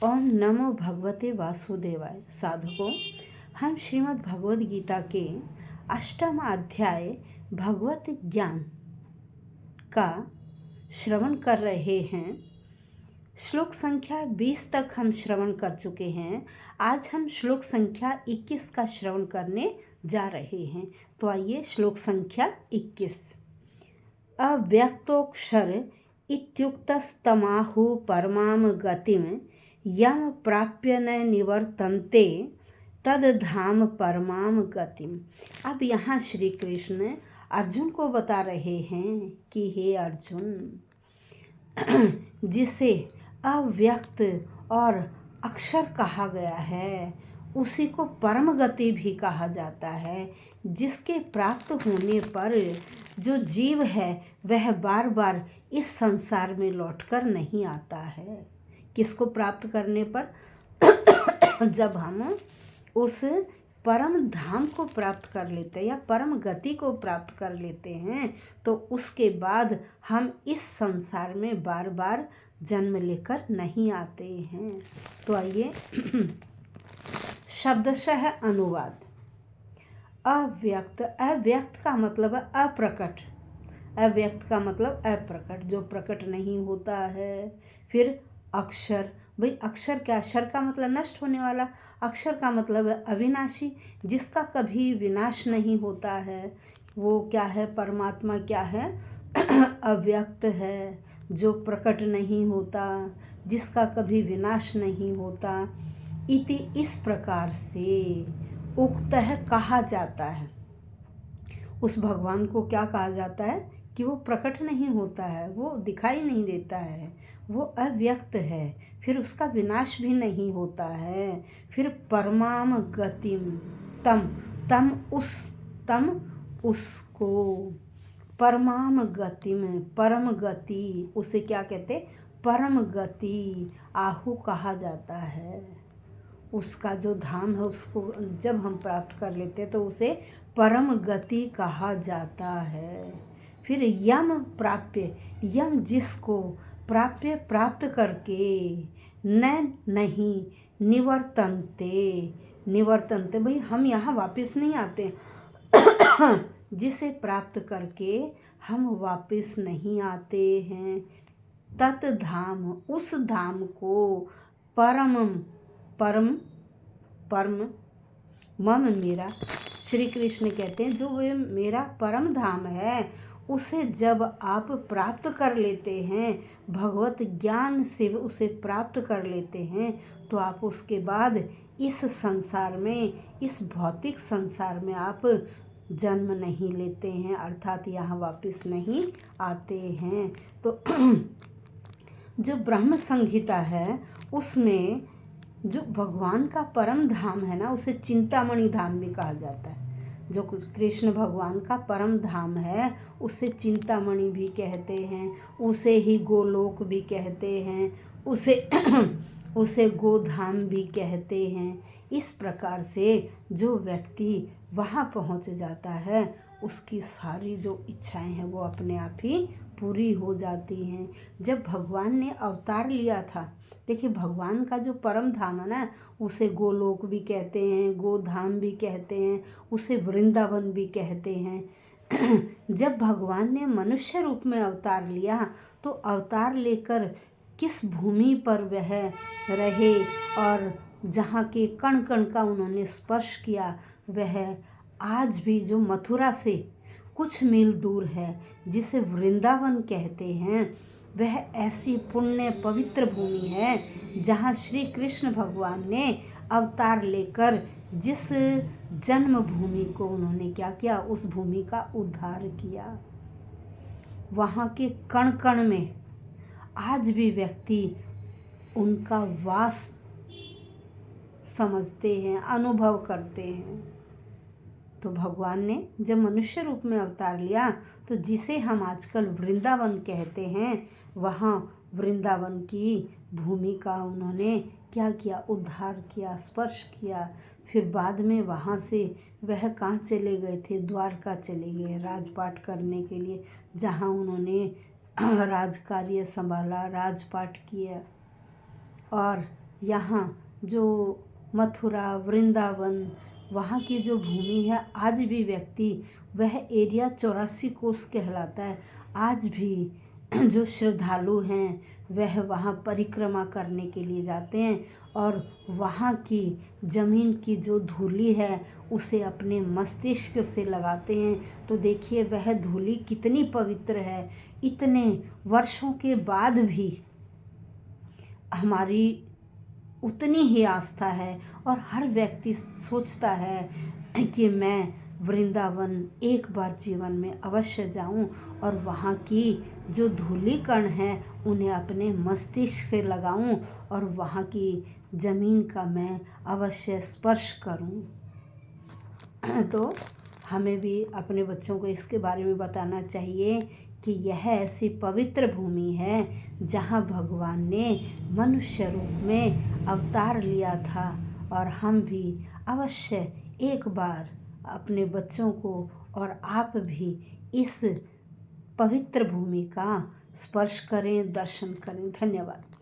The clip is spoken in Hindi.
ओम नमो भगवते वासुदेवाय। साधकों, हम श्रीमद् भगवद गीता के 8वां अध्याय भगवत ज्ञान का श्रवण कर रहे हैं। श्लोक संख्या 20 तक हम श्रवण कर चुके हैं। आज हम श्लोक संख्या 21 का श्रवण करने जा रहे हैं। तो आइए, श्लोक संख्या 21। अव्यक्तोक्षर इत्युक्तस्तमाहु परमां गतिम यम प्राप्य न निवर्तन्ते तद धाम परमाम गतिम। अब यहाँ श्री कृष्ण अर्जुन को बता रहे हैं कि हे अर्जुन, जिसे अव्यक्त और अक्षर कहा गया है उसी को परम गति भी कहा जाता है। जिसके प्राप्त होने पर जो जीव है वह बार बार इस संसार में लौटकर नहीं आता है। किसको प्राप्त करने पर? जब हम उस परम धाम को प्राप्त कर लेते हैं या परम गति को प्राप्त कर लेते हैं, तो उसके बाद हम इस संसार में बार बार जन्म लेकर नहीं आते हैं। तो आइए शब्दशः अनुवाद। अव्यक्त, अव्यक्त का मतलब अप्रकट। अव्यक्त का मतलब अप्रकट, जो प्रकट नहीं होता है। फिर अक्षर, भाई अक्षर क्या? अक्षर का मतलब नष्ट होने वाला। अक्षर का मतलब अविनाशी, जिसका कभी विनाश नहीं होता है। वो क्या है? परमात्मा क्या है? अव्यक्त है, जो प्रकट नहीं होता, जिसका कभी विनाश नहीं होता। इति, इस प्रकार से उक्तः कहा जाता है। उस भगवान को क्या कहा जाता है? कि वो प्रकट नहीं होता है, वो दिखाई नहीं देता है, वो अव्यक्त है। फिर उसका विनाश भी नहीं होता है। फिर परमाम गतिम, तम उसको, परमाम गतिम, परम गति, उसे क्या कहते? परम गति आहु कहा जाता है। उसका जो धाम है उसको जब हम प्राप्त कर लेते तो उसे परम गति कहा जाता है। फिर यम प्राप्य, यम जिसको प्राप्य प्राप्त करके, नहीं निवर्तन्ते, निवर्तन्ते भाई हम यहाँ वापस नहीं आते। जिसे प्राप्त करके हम वापस नहीं आते हैं। तत् धाम, उस धाम को, परम मम मेरा, श्री कृष्ण कहते हैं जो वे मेरा परम धाम है, उसे जब आप प्राप्त कर लेते हैं, भगवत ज्ञान से उसे प्राप्त कर लेते हैं, तो आप उसके बाद इस संसार में, इस भौतिक संसार में आप जन्म नहीं लेते हैं, अर्थात यहाँ वापस नहीं आते हैं। तो जो ब्रह्म संहिता है उसमें जो भगवान का परम धाम है ना, उसे चिंतामणि धाम भी कहा जाता है। जो कृष्ण भगवान का परम धाम है उसे चिंतामणि भी कहते हैं, उसे ही गोलोक भी कहते हैं, उसे गोधाम भी कहते हैं। इस प्रकार से जो व्यक्ति वहाँ पहुँच जाता है उसकी सारी जो इच्छाएं हैं वो अपने आप ही पूरी हो जाती हैं। जब भगवान ने अवतार लिया था, देखिए भगवान का जो परम धाम है ना, उसे गोलोक भी कहते हैं, गोधाम भी कहते हैं, उसे वृंदावन भी कहते हैं। जब भगवान ने मनुष्य रूप में अवतार लिया तो अवतार लेकर किस भूमि पर वह रहे और जहाँ के कण कण का उन्होंने स्पर्श किया, वह आज भी जो मथुरा से कुछ मील दूर है, जिसे वृंदावन कहते हैं, वह ऐसी पुण्य पवित्र भूमि है जहाँ श्री कृष्ण भगवान ने अवतार लेकर जिस जन्म भूमि को उन्होंने क्या किया, उस भूमि का उद्धार किया। वहाँ के कण कण में आज भी व्यक्ति उनका वास समझते हैं, अनुभव करते हैं। तो भगवान ने जब मनुष्य रूप में अवतार लिया तो जिसे हम आजकल वृंदावन कहते हैं, वहाँ वृंदावन की भूमि का उन्होंने क्या किया? उद्धार किया, स्पर्श किया। फिर बाद में वहाँ से वह कहाँ चले गए थे? द्वारका चले गए राजपाट करने के लिए, जहाँ उन्होंने राजकार्य संभाला, राजपाट किया। और यहाँ जो मथुरा, वृंदावन, वहाँ की जो भूमि है, आज भी व्यक्ति, वह एरिया 84 कोस कहलाता है। आज भी जो श्रद्धालु हैं वह वहाँ परिक्रमा करने के लिए जाते हैं और वहाँ की ज़मीन की जो धूली है उसे अपने मस्तिष्क से लगाते हैं। तो देखिए वह धूली कितनी पवित्र है। इतने वर्षों के बाद भी हमारी उतनी ही आस्था है और हर व्यक्ति सोचता है कि मैं वृंदावन एक बार जीवन में अवश्य जाऊं और वहाँ की जो धूली कण हैं उन्हें अपने मस्तिष्क से लगाऊं और वहाँ की ज़मीन का मैं अवश्य स्पर्श करूं। तो हमें भी अपने बच्चों को इसके बारे में बताना चाहिए कि यह ऐसी पवित्र भूमि है जहाँ भगवान ने मनुष्य रूप में अवतार लिया था और हम भी अवश्य एक बार अपने बच्चों को और आप भी इस पवित्र भूमि का स्पर्श करें, दर्शन करें। धन्यवाद।